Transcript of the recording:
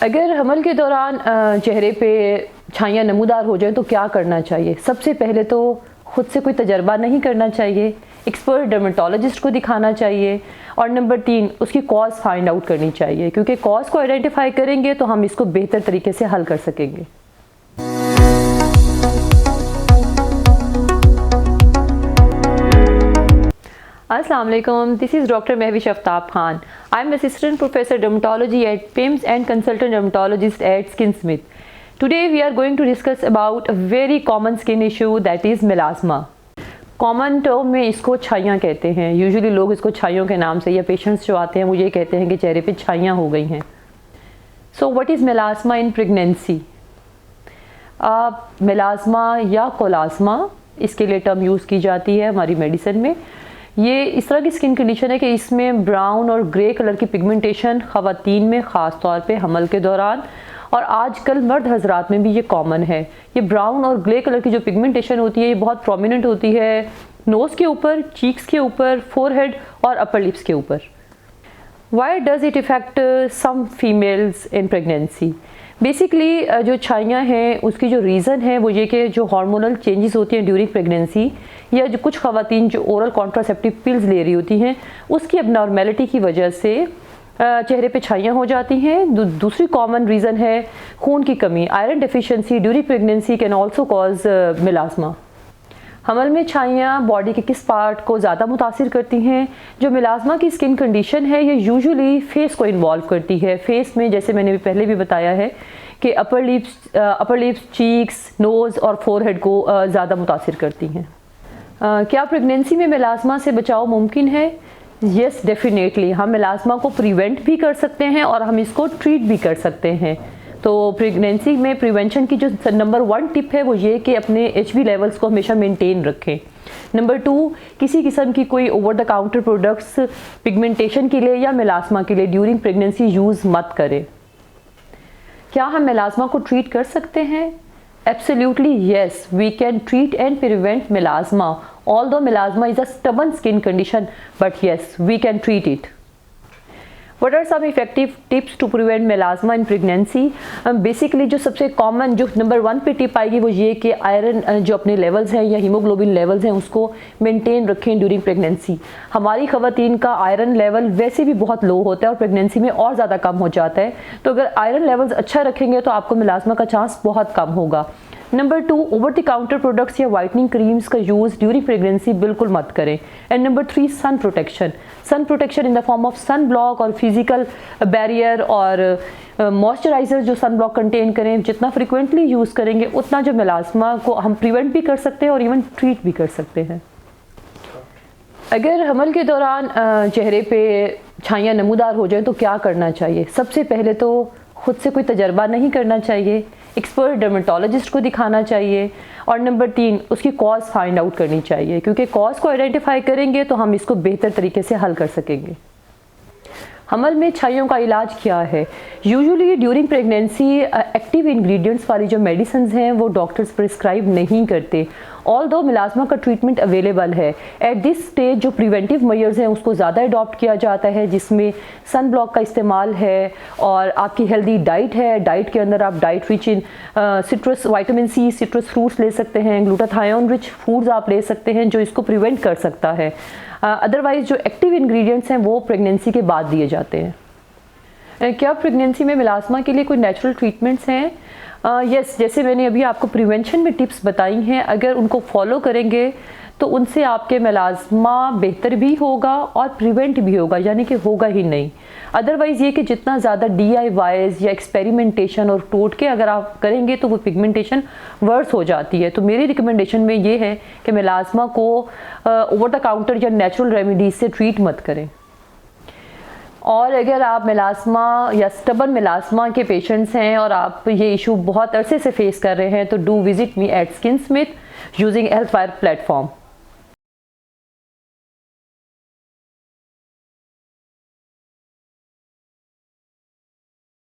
अगर हमल के दौरान चेहरे पे छाइयाँ नमूदार हो जाएं तो क्या करना चाहिए? सबसे पहले तो खुद से कोई तजर्बा नहीं करना चाहिए, एक्सपर्ट डर्मेटोलॉजिस्ट को दिखाना चाहिए। और नंबर 3, उसकी कॉज फाइंड आउट करनी चाहिए, क्योंकि कॉज को आइडेंटिफाई करेंगे तो हम इसको बेहतर तरीके से हल कर सकेंगे। Assalamu alaikum. This is Dr. Mehwish Aftab Khan. I am Assistant Professor Dermatology at PIMS and Consultant Dermatologist at Skinsmith. Today we are going to discuss about a very common skin issue, that is melasma. Common term में इसको छाइयाँ कहते हैं। Usually लोग इसको छाइयों के नाम से, या पेशेंट्स जो आते हैं मुझे कहते हैं कि चेहरे पे छाइयाँ हो गई हैं। So what is melasma in pregnancy? Melasma या कोलास्मा, इसके लिए टर्म यूज़ की जाती है हमारी मेडिसिन में। ये इस तरह की स्किन कंडीशन है कि इसमें ब्राउन और ग्रे कलर की पिगमेंटेशन ख़वातीन में ख़ास तौर पे हमल के दौरान, और आजकल मर्द हजरात में भी ये कॉमन है। ये ब्राउन और ग्रे कलर की जो पिगमेंटेशन होती है ये बहुत प्रोमिनेंट होती है नोज़ के ऊपर, चीक्स के ऊपर, फोरहेड और अपर लिप्स के ऊपर। Why does it affect some females in pregnancy? Basically जो छाइयाँ हैं उसकी जो रीज़न है वो ये कि जो हार्मोनल चेंजेस होती हैं ड्यूरिंग प्रेगनेंसी, या जो कुछ ख़वातीन जो ओरल कॉन्ट्रासेप्टिव पिल्स ले रही होती हैं उसकी अबनॉर्मेलिटी की वजह से चेहरे पे छाइयाँ हो जाती हैं। दूसरी कॉमन रीज़न है खून की कमी, iron deficiency during pregnancy can also cause melasma. हमल में छाइयाँ बॉडी के किस पार्ट को ज़्यादा मुतासिर करती हैं? जो मेलास्मा की स्किन कंडीशन है ये यूजुअली फेस को इन्वॉल्व करती है। फेस में जैसे मैंने पहले भी बताया है कि अपर लिप्स, चीक्स, नोज़ और फोरहेड को ज़्यादा मुतासिर करती हैं। क्या प्रेगनेंसी में मेलास्मा से बचाव मुमकिन है? Yes, definitely. हम मेलास्मा को प्रिवेंट भी कर सकते हैं और हम इसको ट्रीट भी कर सकते हैं। तो प्रेगनेंसी में प्रिवेंशन की जो नंबर 1 टिप है वो ये कि अपने HB लेवल्स को हमेशा मेंटेन रखें। नंबर 2, किसी किस्म की कोई over the counter products pigmentation के लिए या मेलास्मा के लिए ड्यूरिंग प्रेगनेंसी यूज़ मत करें। क्या हम मेलास्मा को ट्रीट कर सकते हैं? Absolutely yes, we can treat and prevent melasma. Although melasma is a stubborn skin condition, but yes, we can treat it. What are some effective tips to prevent melasma in pregnancy? Basically जो सबसे common जो number 1 पे tip आएगी वो ये कि iron जो अपने लेवल्स हैं या हीमोग्लोबिन लेवल्स हैं उसको मेंटेन रखें ड्यूरिंग प्रेगनेंसी। हमारी ख़वातीन का आयरन लेवल वैसे भी बहुत लो होता है और प्रेगनेंसी में और ज़्यादा कम हो जाता है, तो अगर आयरन लेवल्स अच्छा रखेंगे तो आपको मेलास्मा का चांस बहुत कम होगा। Number 2, over the counter products या वाइटनिंग क्रीम्स का यूज़ ड्यूरिंग प्रेगनेंसी बिल्कुल मत करें। And number 3, sun protection in the form of sun block और फिजिकल बैरियर और मॉइस्चराइजर जो सन ब्लॉक कंटेन करें। जितना फ्रिक्वेंटली यूज़ करेंगे उतना जो मेलास्मा को हम प्रिवेंट भी कर सकते हैं और इवन ट्रीट भी कर सकते हैं। अगर हमल के दौरान चेहरे पे छाइयाँ नमूदार हो जाएं तो क्या करना चाहिए? सबसे पहले तो खुद से कोई तजर्बा नहीं करना चाहिए, एक्सपर्ट डर्मेटोलॉजिस्ट को दिखाना चाहिए। और नंबर 3, उसकी कॉज फाइंड आउट करनी चाहिए, क्योंकि कॉज को आइडेंटिफाई करेंगे तो हम इसको बेहतर तरीके से हल कर सकेंगे। हमल में छाइयों का इलाज क्या है? Usually during pregnancy active ingredients वाली जो मेडिसिन हैं वो डॉक्टर्स प्रिस्क्राइब नहीं करते। ऑल्दो मेलास्मा का ट्रीटमेंट अवेलेबल है, एट दिस स्टेज जो प्रिवेंटिव मेजर्स हैं उसको ज़्यादा अडॉप्ट किया जाता है, जिसमें सन ब्लॉक का इस्तेमाल है और आपकी हेल्दी डाइट है। डाइट के अंदर आप diet rich in citrus, vitamin C, citrus fruits ले सकते हैं, ग्लूटाथायोन रिच फूड्स आप ले सकते हैं जो इसको प्रिवेंट कर सकता है। अदरवाइज़ जो एक्टिव इंग्रेडिएंट्स हैं वो प्रेगनेंसी के बाद दिए जाते हैं। क्या प्रेगनेंसी में मेलास्मा के लिए कोई नेचुरल ट्रीटमेंट्स हैं? यस, जैसे मैंने अभी आपको प्रिवेंशन में टिप्स बताई हैं, अगर उनको फॉलो करेंगे तो उनसे आपके मेलास्मा बेहतर भी होगा और प्रिवेंट भी होगा, यानी कि होगा ही नहीं। अदरवाइज़ ये कि जितना ज़्यादा DIYs या एक्सपेरिमेंटेशन और टोटके अगर आप करेंगे तो वो पिगमेंटेशन वर्स हो जाती है। तो मेरी रिकमेंडेशन में ये है कि मेलास्मा को ओवर द काउंटर या नेचुरल रेमेडीज से ट्रीट मत करें। और अगर आप मेलास्मा या स्टबर्न मेलास्मा के पेशेंट्स हैं और आप ये इशू बहुत अरसे से फेस कर रहे हैं तो do visit me at Skinsmith using Health Wire platform.